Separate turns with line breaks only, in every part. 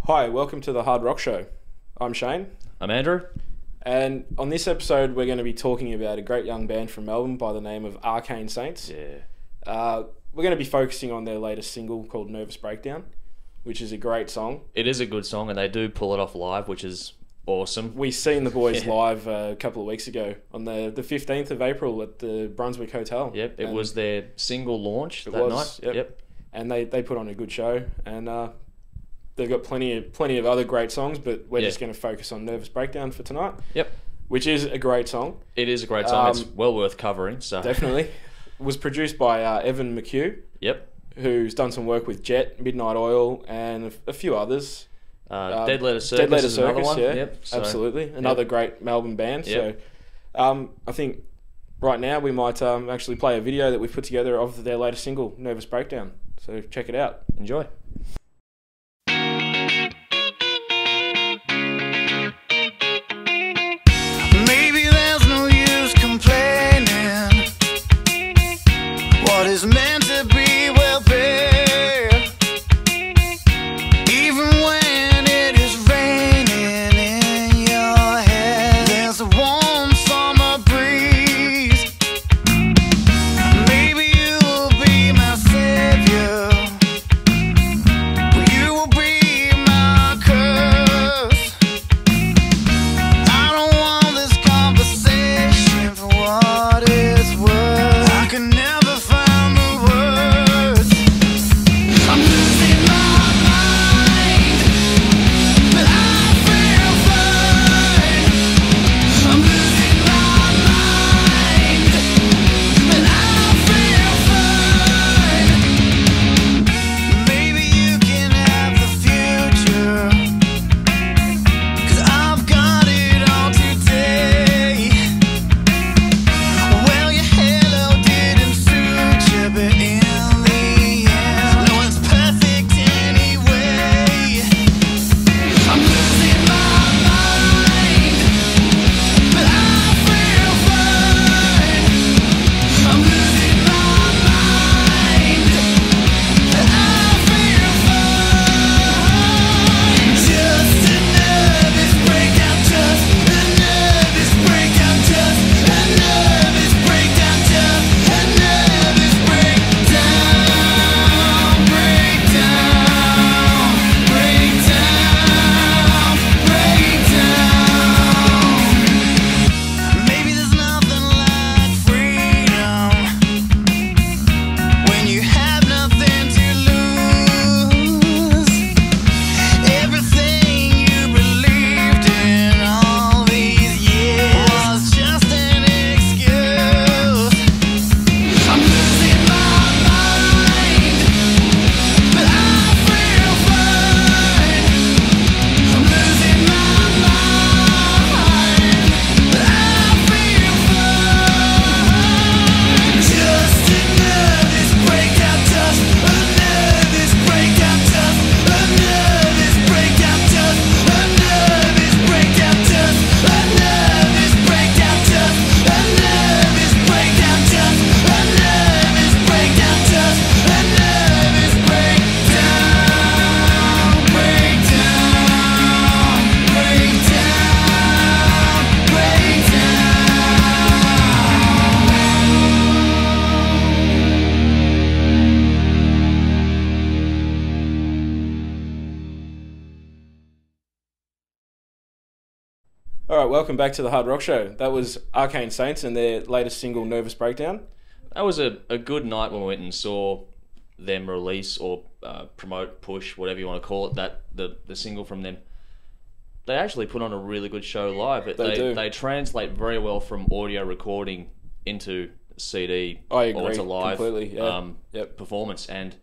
Hi, welcome to the Hard Rock Show. I'm Shane.
I'm Andrew.
And on this episode, we're going to be talking about a great young band from Melbourne by the name of Arcane Saints.
Yeah.
We're going to be focusing on their latest single called Nervous Breakdown, which is a great song.
It is a good song, and they do pull it off live, which is awesome.
We seen the boys live a couple of weeks ago on the 15th of April at the Brunswick Hotel.
Yep, it was their single launch that night.
Yep. And they put on a good show, and they've got plenty of other great songs, but we're just going to focus on Nervous Breakdown for tonight.
Yep.
Which is a great song.
It is a great song. It's well worth covering. So
definitely. It was produced by Evan McHugh.
Yep.
Who's done some work with Jet, Midnight Oil, and a few others.
Dead Letter Circus is another one.
Yeah,
yep. So,
absolutely. Another great Melbourne band.
Yep.
So I think right now we might actually play a video that we've put together of their latest single, Nervous Breakdown. So check it out.
Enjoy.
Maybe there's no use complaining. What is meant to be will be. Even when it is raining in your head, there's a warm summer breeze. Maybe you will be my savior, but you will be my curse. I don't want this conversation for what it's worth. I can never find the words. I'm losing my mind, but I feel fine. I'm losing my mind, but I feel fine. Maybe you can have the future, 'cause I've got it all today. Well, your halo didn't suit you, but in the end, no one's perfect anyway. I'm losing my mind, but I feel fine. I'm losing my mind, but I feel fine. Just a nervous breakdown, just a nervous breakdown, just a nervous breakdown, just a nervous breakdown, breakdown. Maybe there's nothing like freedom when you have nothing to lose. Everything you believed in all these years was just an excuse. I'm losing my mind, but I feel fine. I'm losing my mind, but I feel fine. Just a nervous breakdown, just a nervous breakdown, just a nervous breakdown, just a nervous breakdown, just a nervous breakdown, just a nervous breakdown, just a nervous breakdown, just a nervous breakdown,
All right, welcome back to the Hard Rock Show. That was Arcane Saints and their latest single, Nervous Breakdown.
That was a good night when we went and saw them release or promote, push, whatever you want to call it, that the single from them. They actually put on a really good show live.
They do.
They translate very well from audio recording into CD
I agree
or into live
completely, yeah.
performance, and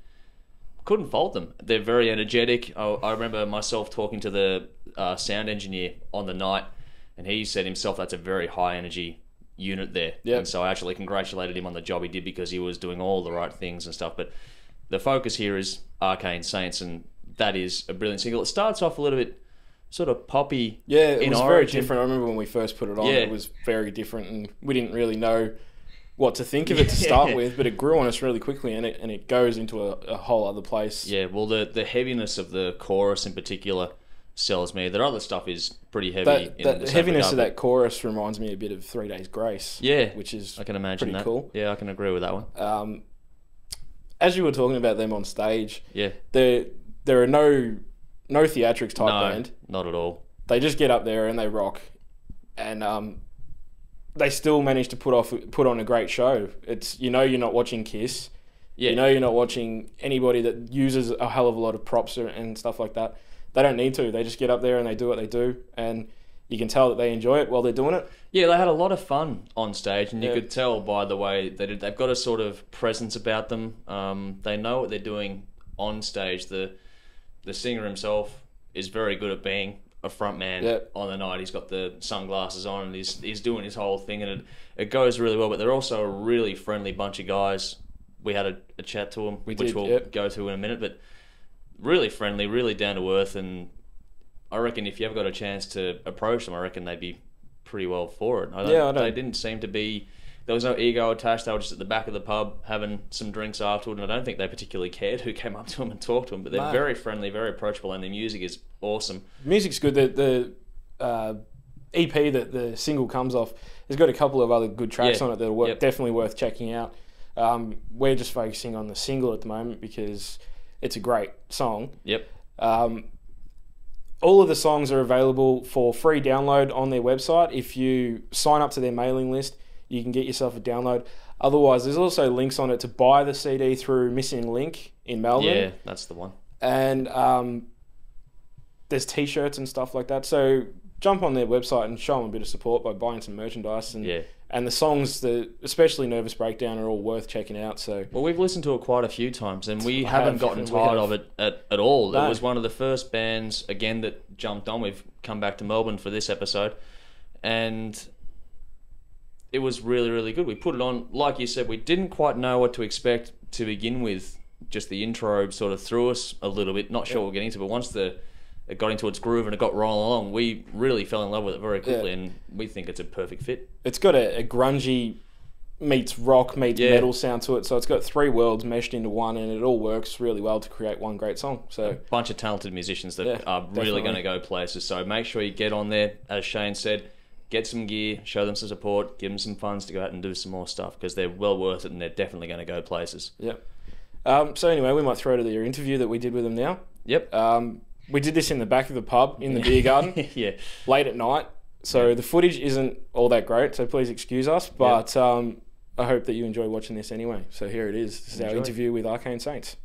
couldn't fault them. They're very energetic. I remember myself talking to the sound engineer on the night, and he said himself that's a very high energy unit there.
Yep.
And so I actually congratulated him on the job he did because he was doing all the right things and stuff. But the focus here is Arcane Saints, and that is a brilliant single. It starts off a little bit sort of poppy.
Yeah, it
in
was
origin.
very different. I remember when we first put it on,
Yeah.
it was very different, and we didn't really know what to think of it to start with, but it grew on us really quickly, and it goes into a whole other place.
Yeah, well, the heaviness of the chorus in particular sells me. The other stuff is pretty heavy.
The heaviness of that chorus reminds me a bit of 3 Days Grace.
Yeah,
which is
I can imagine
pretty
that.
Cool.
Yeah, I can agree with that one.
As you were talking about them on stage,
yeah,
there are no theatrics type band.
Not at all.
They just get up there and they rock, and they still manage to put on a great show. It's you're not watching Kiss.
Yeah.
You're not watching anybody that uses a hell of a lot of props and stuff like that. They don't need to. They just get up there and they do what they do, and you can tell that they enjoy it while they're doing it.
Yeah, they had a lot of fun on stage, and you could tell by the way they did. They've got a sort of presence about them. They know what they're doing on stage. The singer himself is very good at being a front man on the night. He's got the sunglasses on and he's doing his whole thing, and it goes really well. But they're also a really friendly bunch of guys. We had a chat to them, which we'll go to in a minute, but really friendly, really down to earth, and I reckon if you ever got a chance to approach them, I reckon they'd be pretty well for it. They didn't seem to be. There was no ego attached. They were just at the back of the pub having some drinks afterward, and I don't think they particularly cared who came up to them and talked to them. But they're very friendly, very approachable, and their music is awesome.
Music's good. The EP that the single comes off has got a couple of other good tracks on it that are definitely worth checking out. We're just focusing on the single at the moment because it's a great song.
Yep.
All of the songs are available for free download on their website. If you sign up to their mailing list, you can get yourself a download. Otherwise, there's also links on it to buy the CD through Missing Link in Melbourne.
Yeah, that's the one. And
there's T-shirts and stuff like that. So jump on their website and show them a bit of support by buying some merchandise. And the songs, especially Nervous Breakdown, are all worth checking out. So
well, we've listened to it quite a few times, and we haven't gotten tired of it at all. No. It was one of the first bands, again, that jumped on. We've come back to Melbourne for this episode, and it was really, really good. We put it on, like you said, we didn't quite know what to expect to begin with. Just the intro sort of threw us a little bit. Not sure what we're getting to, but once it got into its groove and it got rolling along, we really fell in love with it very quickly, and we think it's a perfect fit.
It's got a grungy meets rock meets metal sound to it, so it's got 3 worlds meshed into one, and it all works really well to create one great song. So
a bunch of talented musicians that are really going to go places. So make sure you get on there, as Shane said, get some gear, show them some support, give them some funds to go out and do some more stuff, because they're well worth it and they're definitely going to go places.
Yep. So anyway, we might throw to your interview that we did with them now.
Yep.
We did this in the back of the pub in the beer garden late at night. So the footage isn't all that great, so please excuse us. But I hope that you enjoy watching this anyway. So here it is. This is our interview with Arcane Saints.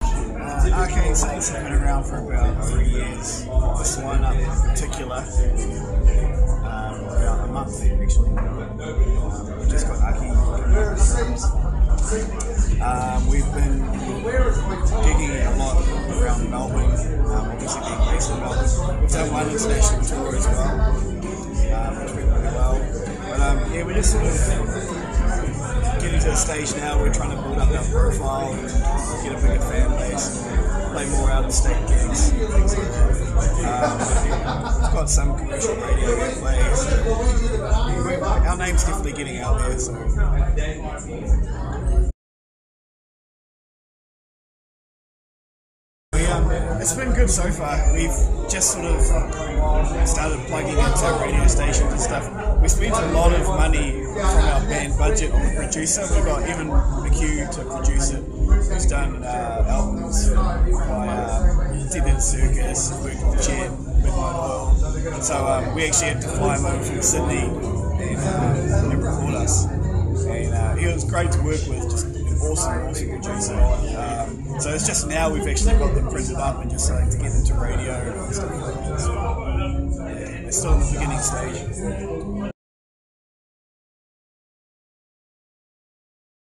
Arcane Saints have been around for about 3 years. This one up in particular, about a month actually. We just got lucky. We've been gigging a lot around Melbourne, obviously being based in Melbourne. We've done one international tour as well, which went really well. But we're just sort of getting to the stage now. We're trying to build up our profile and get a bigger fan base, play more out-of-state gigs, things like that. We've got some commercial radio airplay, so our name's definitely getting out there. So. It's been good so far. We've just sort of started plugging into radio stations and stuff. We spent a lot of money from our band budget on the producer. We got Evan McHugh to produce it. He's done albums by Dead End Circus, worked with Jet, Midnight Oil. And so we actually had to fly him over from Sydney and record us. And he was great to work with, just awesome producer. So it's just now we've actually got them printed up and just starting to get into radio and stuff like that. So we're still in the beginning stage.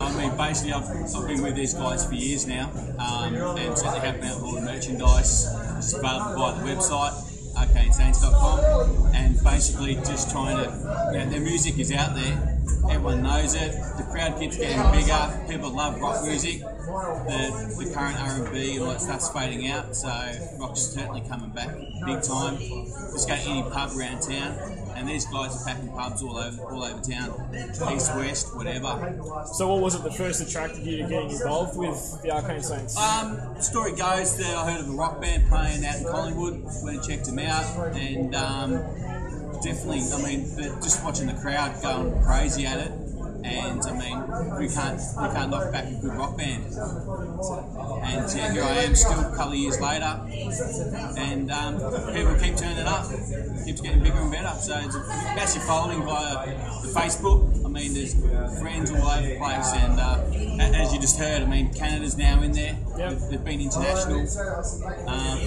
I mean, basically, I've been with these guys for years now, and certainly helping out with all the merchandise. It's available via the website, arcanesaints.com, and basically just trying to, their music is out there, everyone knows it, the crowd keeps getting bigger, people love rock music, the current R&B and all that stuff's fading out, so rock's certainly coming back big time. Just go to any pub around town and these guys are packing pubs all over town, east, west, whatever.
So what was it that first attracted you to getting involved with the Arcane Saints?
Story goes that I heard of a rock band playing out in Collingwood, went and checked them out, and definitely, I mean, just watching the crowd going crazy at it, and I mean, we can't knock back a good rock band. And yeah, here I am still a couple of years later, and people keep turning up, keeps getting bigger and better. So it's a massive following via the Facebook. I mean, there's friends all over the place, and as you just heard, I mean, Canada's now in there.
Yep.
They've been international,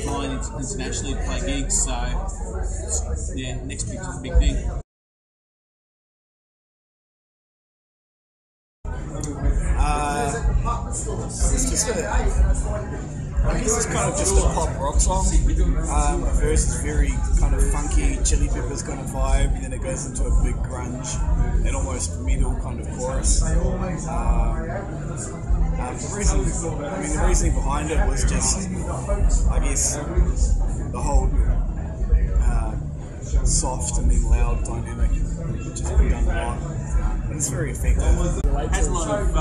flying internationally to play gigs. So yeah, next big thing.
It's just I guess it's kind of just a pop rock song. The verse is very kind of funky, Chili Peppers kind of vibe, and then it goes into a big grunge and almost metal kind of chorus. The reasoning behind it was just, I guess, the whole soft and then loud dynamic, which has been done a lot. And it's very effective.
It has a lot of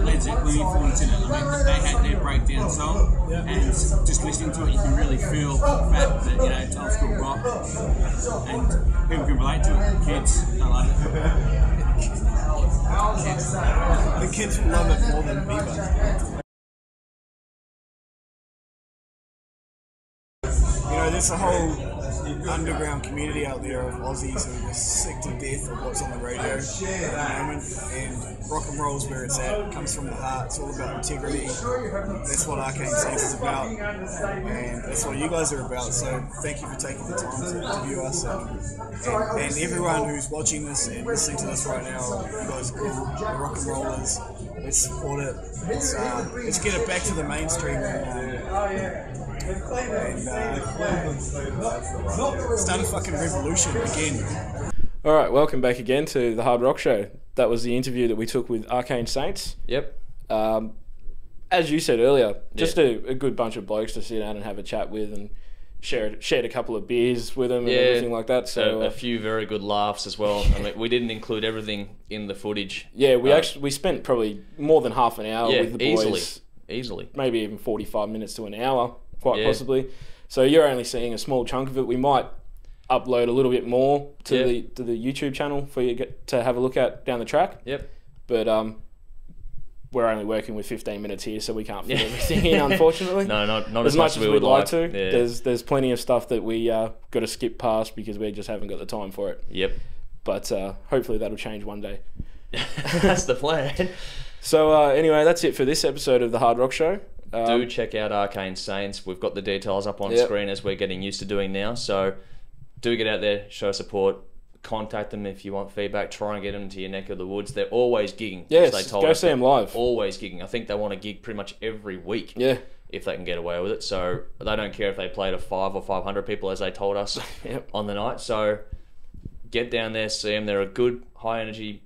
Led Zeppelin influence in it. I mean, they had their breakdown song, and just listening to it, you can really feel the fact that, you know, it's old school rock, and people can relate to it. Kids, I love it.
The kids will love it more than Bieber. You know, there's a whole underground community out there of Aussies who are just sick to death of what's on the radio at the moment, and rock and roll's where it's at. It comes from the heart. It's all about integrity. That's what Arcane Saints is about, and that's what you guys are about. So thank you for taking the time to interview us, and everyone who's watching this and listening to this right now. You guys are cool. The rock and rollers. Let's support it. Let's get it back to the mainstream and start a fucking revolution again.
Alright, welcome back again to the Hard Rock Show. That was the interview that we took with Arcane Saints.
Yep.
As you said earlier, just a good bunch of blokes to sit down and have a chat with, and shared a couple of beers with them and everything like that. So
a few very good laughs as well. I mean, we didn't include everything in the footage.
Yeah, we spent probably more than half an hour with the boys.
Easily.
Maybe even 45 minutes to an hour, quite possibly. So you're only seeing a small chunk of it. We might upload a little bit more to the YouTube channel for you to have a look at down the track.
Yep.
But we're only working with 15 minutes here, so we can't fit everything in, unfortunately.
No, not as much as we would like
to.
Yeah.
There's plenty of stuff that we got to skip past because we just haven't got the time for it.
Yep.
But hopefully that'll change one day.
That's the plan.
So anyway, that's it for this episode of the Hard Rock Show.
Do check out Arcane Saints. We've got the details up on screen as we're getting used to doing now. So do get out there, show support. Contact them if you want feedback. Try and get them to your neck of the woods. They're always gigging.
Yes,
they told
go
us
see them live.
Always gigging. I think they want to gig pretty much every week.
Yeah.
If they can get away with it. So they don't care if they play to 500 or 500 people, as they told us on the night. So get down there, see them. They're a good, high energy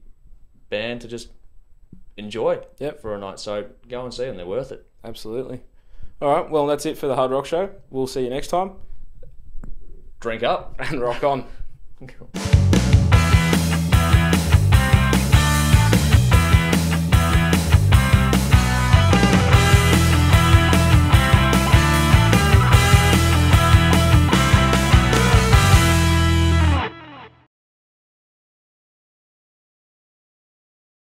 band to just enjoy for a night. So go and see them. They're worth it.
Absolutely. All right. Well, that's it for the Hard Rock Show. We'll see you next time.
Drink up
and rock on.